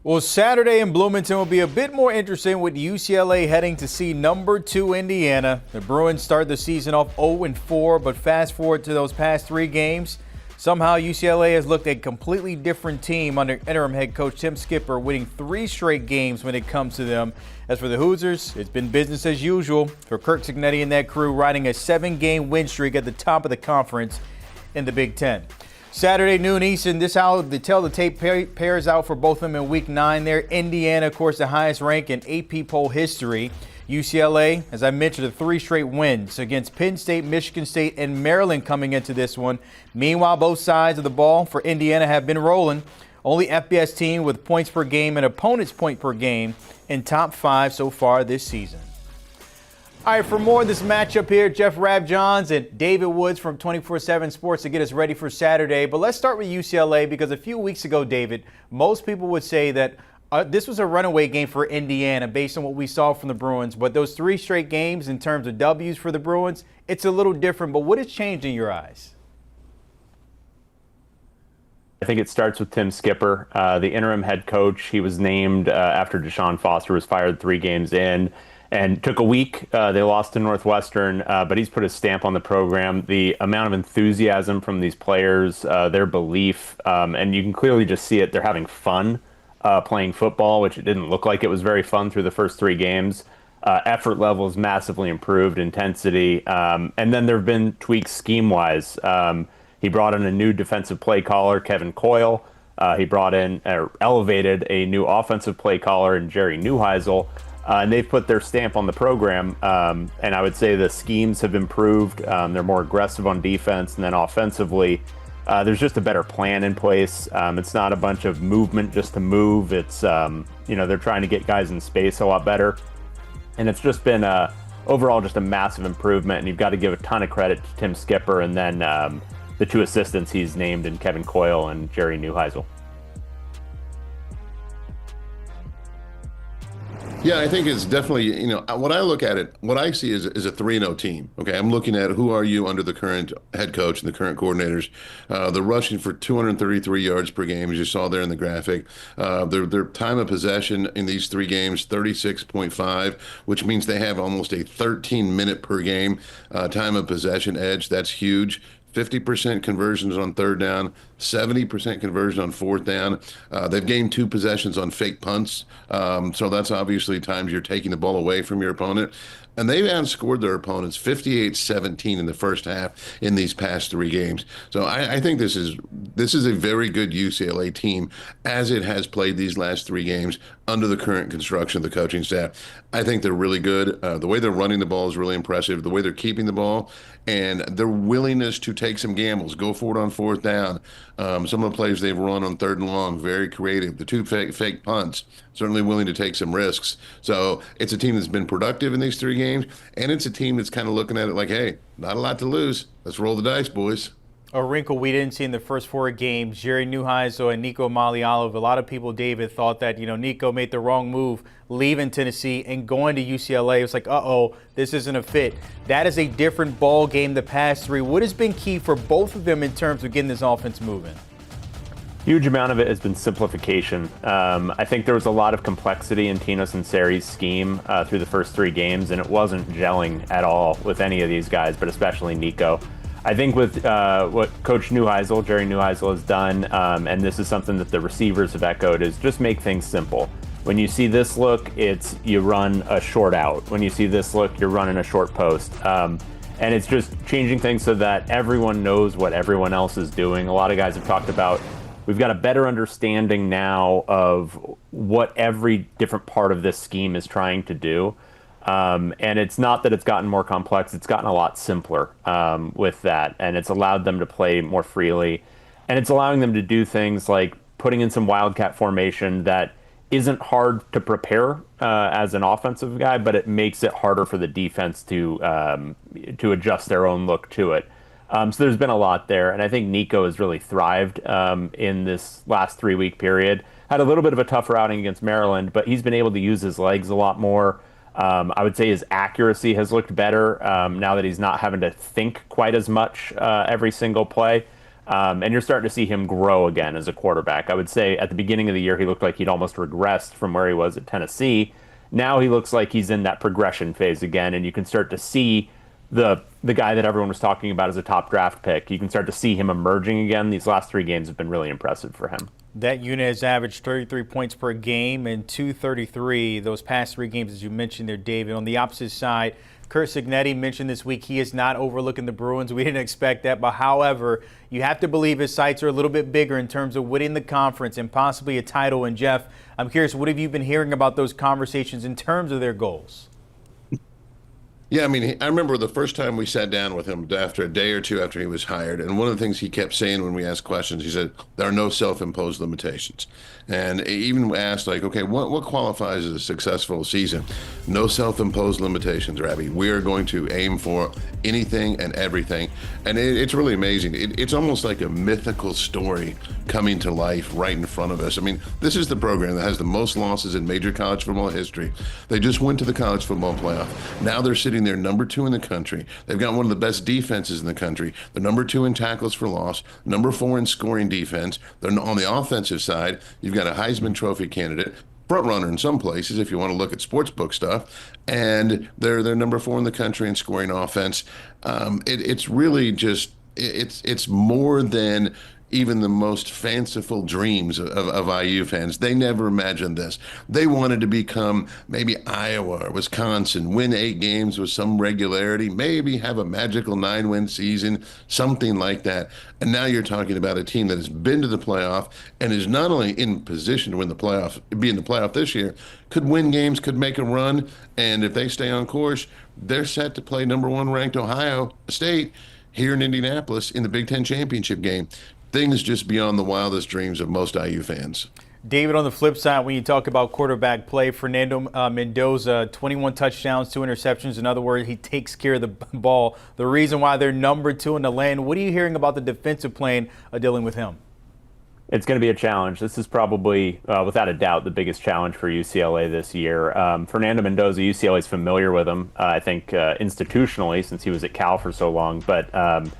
Well, Saturday in Bloomington will be a bit more interesting with UCLA heading to see number 2 Indiana. The Bruins start the season off 0-4, but fast forward to those past 3 games. Somehow UCLA has looked a completely different team under interim head coach Tim Skipper, winning 3 straight games when it comes to them. As for the Hoosiers, it's been business as usual for Kirk Cignetti and that crew, riding a 7-game win streak at the top of the conference in the Big Ten. Saturday, noon Eastern, this how the tell-the-tape pairs out for both of them in Week 9 there. Indiana, of course, the highest rank in AP poll history. UCLA, as I mentioned, 3 straight wins against Penn State, Michigan State, and Maryland coming into this one. Meanwhile, both sides of the ball for Indiana have been rolling. Only FBS team with points per game and opponents' point per game in top 5 so far this season. All right, for more of this matchup here, Jeff Rabjohns and David Woods from 24/7 Sports to get us ready for Saturday. But let's start with UCLA because a few weeks ago, David, most people would say that this was a runaway game for Indiana based on what we saw from the Bruins. But those 3 straight games in terms of W's for the Bruins, it's a little different. But what has changed in your eyes? I think it starts with Tim Skipper, the interim head coach. He was named after Deshaun Foster was fired 3 games in. And took a week. They lost to Northwestern, but he's put a stamp on the program. The amount of enthusiasm from these players, their belief, and you can clearly just see it. They're having fun playing football, which it didn't look like it was very fun through the first 3 games. Effort levels massively improved, intensity, and then there have been tweaks scheme-wise. He brought in a new defensive play caller, Kevin Coyle. He brought in, elevated a new offensive play caller in Jerry Neuheisel. And they've put their stamp on the program, and I would say the schemes have improved. They're more aggressive on defense, and then offensively, there's just a better plan in place. It's not a bunch of movement just to move. It's, they're trying to get guys in space a lot better. And it's just been overall just a massive improvement, and you've got to give a ton of credit to Tim Skipper and then the 2 assistants he's named in Kevin Coyle and Jerry Neuheisel. Yeah, I think it's definitely, what I look at it, what I see is a 3-0 team. Okay, I'm looking at who are you under the current head coach and the current coordinators. They're rushing for 233 yards per game, as you saw there in the graphic. Their time of possession in these 3 games, 36.5, which means they have almost a 13-minute per game time of possession edge. That's huge. 50% conversions on 3rd down, 70% conversion on 4th down. They've gained 2 possessions on fake punts. So that's obviously times you're taking the ball away from your opponent. And they've outscored their opponents 58-17 in the first half in these past 3 games. So I think this is a very good UCLA team as it has played these last 3 games under the current construction of the coaching staff. I think they're really good. The way they're running the ball is really impressive. The way they're keeping the ball and their willingness to take some gambles, go for it on 4th down. Some of the plays they've run on 3rd and long, very creative. The 2 fake punts, certainly willing to take some risks. So it's a team that's been productive in these 3 games, and it's a team that's kind of looking at it like, hey, not a lot to lose. Let's roll the dice, boys. A wrinkle we didn't see in the first 4 games, Jerry Neuheisel and Nico Malialov. A lot of people, David, thought that, Nico made the wrong move leaving Tennessee and going to UCLA. It was like, this isn't a fit. That is a different ball game the past 3. What has been key for both of them in terms of getting this offense moving? Huge amount of it has been simplification. I think there was a lot of complexity in Tino Sunseri's scheme through the first 3 games, and it wasn't gelling at all with any of these guys, but especially Nico. I think with what Coach Neuheisel, Jerry Neuheisel, has done, and this is something that the receivers have echoed, is just make things simple. When you see this look, it's you run a short out. When you see this look, you're running a short post. And it's just changing things so that everyone knows what everyone else is doing. A lot of guys have talked about we've got a better understanding now of what every different part of this scheme is trying to do. And it's not that it's gotten more complex, it's gotten a lot simpler with that. And it's allowed them to play more freely. And it's allowing them to do things like putting in some wildcat formation that isn't hard to prepare as an offensive guy, but it makes it harder for the defense to adjust their own look to it. So there's been a lot there. And I think Nico has really thrived in this last 3-week period. Had a little bit of a tougher outing against Maryland, but he's been able to use his legs a lot more. I would say his accuracy has looked better now that he's not having to think quite as much every single play. And you're starting to see him grow again as a quarterback. I would say at the beginning of the year, he looked like he'd almost regressed from where he was at Tennessee. Now he looks like he's in that progression phase again, and you can start to see the guy that everyone was talking about as a top draft pick. You can start to see him emerging again. These last 3 games have been really impressive for him. That unit has averaged 33 points per game and 233 those past 3 games, as you mentioned there, David. On the opposite side, Curt Cignetti mentioned this week he is not overlooking the Bruins. We didn't expect that, but however, you have to believe his sights are a little bit bigger in terms of winning the conference and possibly a title. And Jeff, I'm curious, what have you been hearing about those conversations in terms of their goals? Yeah, I mean, I remember the first time we sat down with him after a day or two after he was hired, and one of the things he kept saying when we asked questions, he said, there are no self-imposed limitations. And even asked, like, okay, what qualifies as a successful season? No self-imposed limitations, Rabbi. We are going to aim for anything and everything. And it's really amazing. It's almost like a mythical story coming to life right in front of us. I mean, this is the program that has the most losses in major college football history. They just went to the college football playoff. Now they're sitting there number 2 in the country. They've got one of the best defenses in the country. They're number 2 in tackles for loss, number 4 in scoring defense. They're on the offensive side. You've got a Heisman Trophy candidate, front runner in some places if you want to look at sportsbook stuff, and they're number 4 in the country in scoring offense. It's really just it's more than even the most fanciful dreams of IU fans. They never imagined this. They wanted to become maybe Iowa or Wisconsin, win 8 games with some regularity, maybe have a magical 9-win season, something like that. And now you're talking about a team that has been to the playoff and is not only in position to win the playoff, be in the playoff this year, could win games, could make a run. And if they stay on course, they're set to play number 1 ranked Ohio State here in Indianapolis in the Big Ten championship game. Things just beyond the wildest dreams of most IU fans. David, on the flip side, when you talk about quarterback play, Fernando Mendoza, 21 touchdowns, 2 interceptions. In other words, he takes care of the ball. The reason why they're number 2 in the land. What are you hearing about the defensive plan dealing with him? It's going to be a challenge. This is probably, without a doubt, the biggest challenge for UCLA this year. Fernando Mendoza, UCLA is familiar with him, I think, institutionally, since he was at Cal for so long. But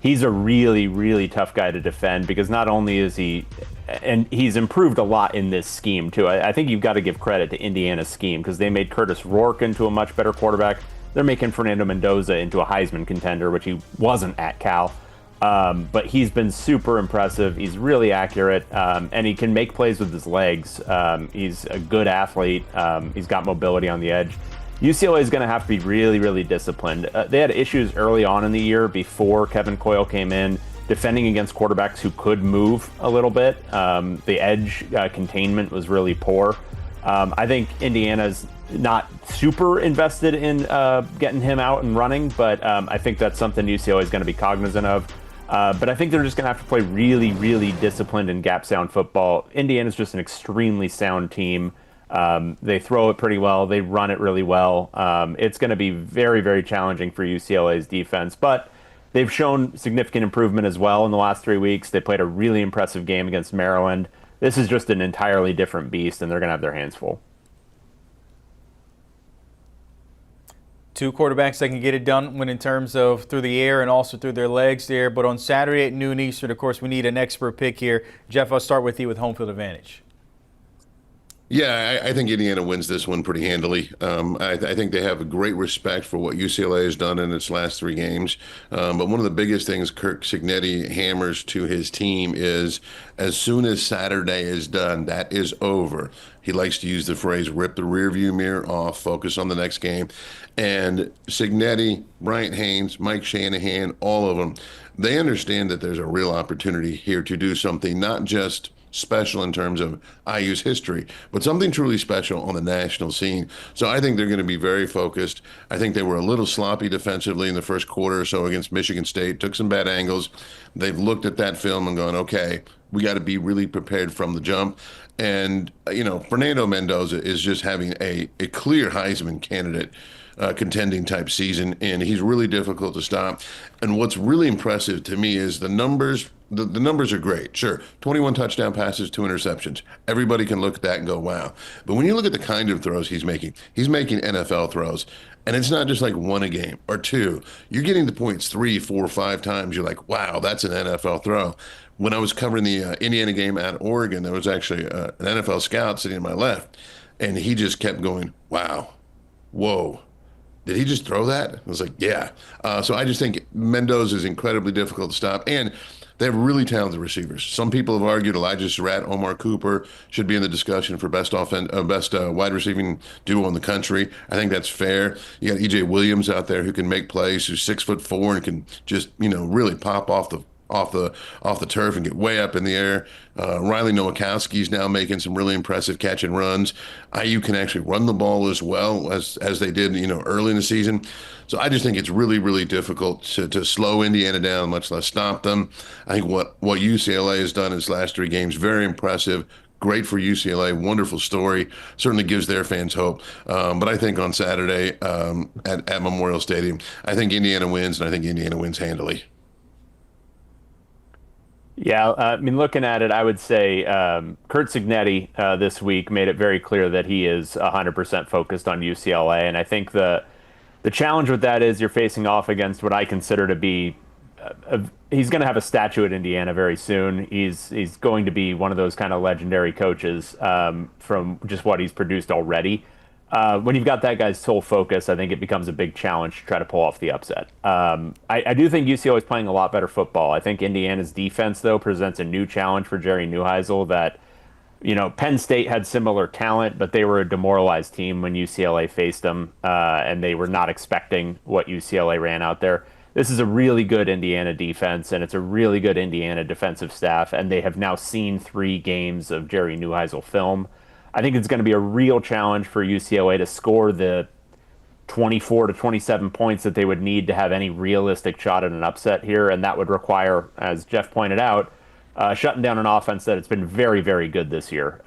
he's a really, really tough guy to defend because not only is he, and he's improved a lot in this scheme, too. I think you've got to give credit to Indiana's scheme because they made Curtis Rourke into a much better quarterback. They're making Fernando Mendoza into a Heisman contender, which he wasn't at Cal. But he's been super impressive. He's really accurate, and he can make plays with his legs. He's a good athlete. He's got mobility on the edge. UCLA is going to have to be really, really disciplined. They had issues early on in the year before Kevin Coyle came in, defending against quarterbacks who could move a little bit. The edge containment was really poor. I think Indiana's not super invested in getting him out and running, but I think that's something UCLA is going to be cognizant of. But I think they're just going to have to play really, really disciplined and gap-sound football. Indiana's just an extremely sound team. They throw it pretty well. They run it really well. It's going to be very, very challenging for UCLA's defense. But they've shown significant improvement as well in the last 3 weeks. They played a really impressive game against Maryland. This is just an entirely different beast, and they're going to have their hands full. 2 quarterbacks that can get it done when in terms of through the air and also through their legs there. But on Saturday at noon Eastern, of course, we need an expert pick here. Jeff, I'll start with you with home field advantage. Yeah, I think Indiana wins this one pretty handily. I think they have a great respect for what UCLA has done in its last 3 games. But one of the biggest things Curt Cignetti hammers to his team is as soon as Saturday is done, that is over. He likes to use the phrase, rip the rearview mirror off, focus on the next game. And Cignetti, Bryant Haynes, Mike Shanahan, all of them, they understand that there's a real opportunity here to do something not just special in terms of IU's history, but something truly special on the national scene. So I think they're going to be very focused. I think they were a little sloppy defensively in the first quarter or so against Michigan State, took some bad angles. They've looked at that film and gone, okay, we got to be really prepared from the jump. And, Fernando Mendoza is just having a clear Heisman candidate contending type season, and he's really difficult to stop. And what's really impressive to me is the numbers. The numbers are great. Sure, 21 touchdown passes, 2 interceptions. Everybody can look at that and go, wow. But when you look at the kind of throws he's making NFL throws. And it's not just like one a game or two. You're getting the points 3, 4, 5 times. You're like, wow, that's an NFL throw. When I was covering the Indiana game at Oregon, there was actually an NFL scout sitting to my left, and he just kept going, wow, whoa. Did he just throw that? I was like, yeah. So I just think Mendoza is incredibly difficult to stop. And they have really talented receivers. Some people have argued Elijah Surratt, Omar Cooper should be in the discussion for best wide receiving duo in the country. I think that's fair. You got EJ Williams out there who can make plays, who's 6'4" and can just really pop off the turf and get way up in the air. Riley Nowakowski's now making some really impressive catch and runs. IU can actually run the ball as well as they did early in the season. So I just think it's really, really difficult to slow Indiana down, much less stop them. I think what UCLA has done in its last 3 games, very impressive. Great for UCLA, wonderful story. Certainly gives their fans hope. But I think on Saturday at Memorial Stadium, I think Indiana wins, and I think Indiana wins handily. Yeah, I mean, looking at it, I would say Kurt Cignetti this week made it very clear that he is 100% focused on UCLA. And I think the challenge with that is you're facing off against what I consider to be he's going to have a statue at Indiana very soon. He's going to be one of those kind of legendary coaches from just what he's produced already. When you've got that guy's sole focus, I think it becomes a big challenge to try to pull off the upset. I do think UCLA is playing a lot better football. I think Indiana's defense, though, presents a new challenge for Jerry Neuheisel that, Penn State had similar talent, but they were a demoralized team when UCLA faced them, and they were not expecting what UCLA ran out there. This is a really good Indiana defense, and it's a really good Indiana defensive staff, and they have now seen 3 games of Jerry Neuheisel film. I think it's going to be a real challenge for UCLA to score the 24 to 27 points that they would need to have any realistic shot at an upset here, and that would require, as Jeff pointed out, shutting down an offense that it's been very, very good this year.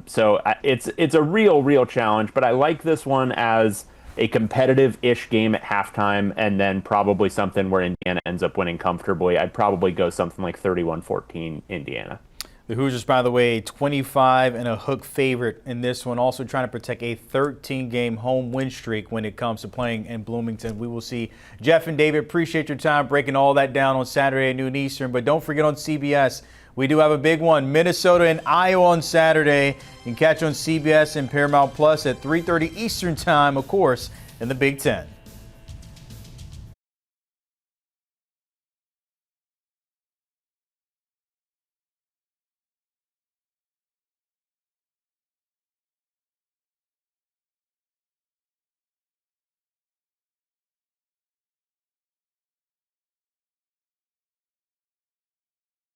So it's a real challenge, but I like this one as a competitive-ish game at halftime, and then probably something where Indiana ends up winning comfortably. I'd probably go something like 31-14 Indiana. The Hoosiers, by the way, 25 and a hook favorite in this one, also trying to protect a 13-game home win streak when it comes to playing in Bloomington. We will see. Jeff and David, appreciate your time breaking all that down on Saturday at noon Eastern. But don't forget on CBS, we do have a big one, Minnesota and Iowa on Saturday. You can catch on CBS and Paramount Plus at 3:30 Eastern time, of course, in the Big Ten.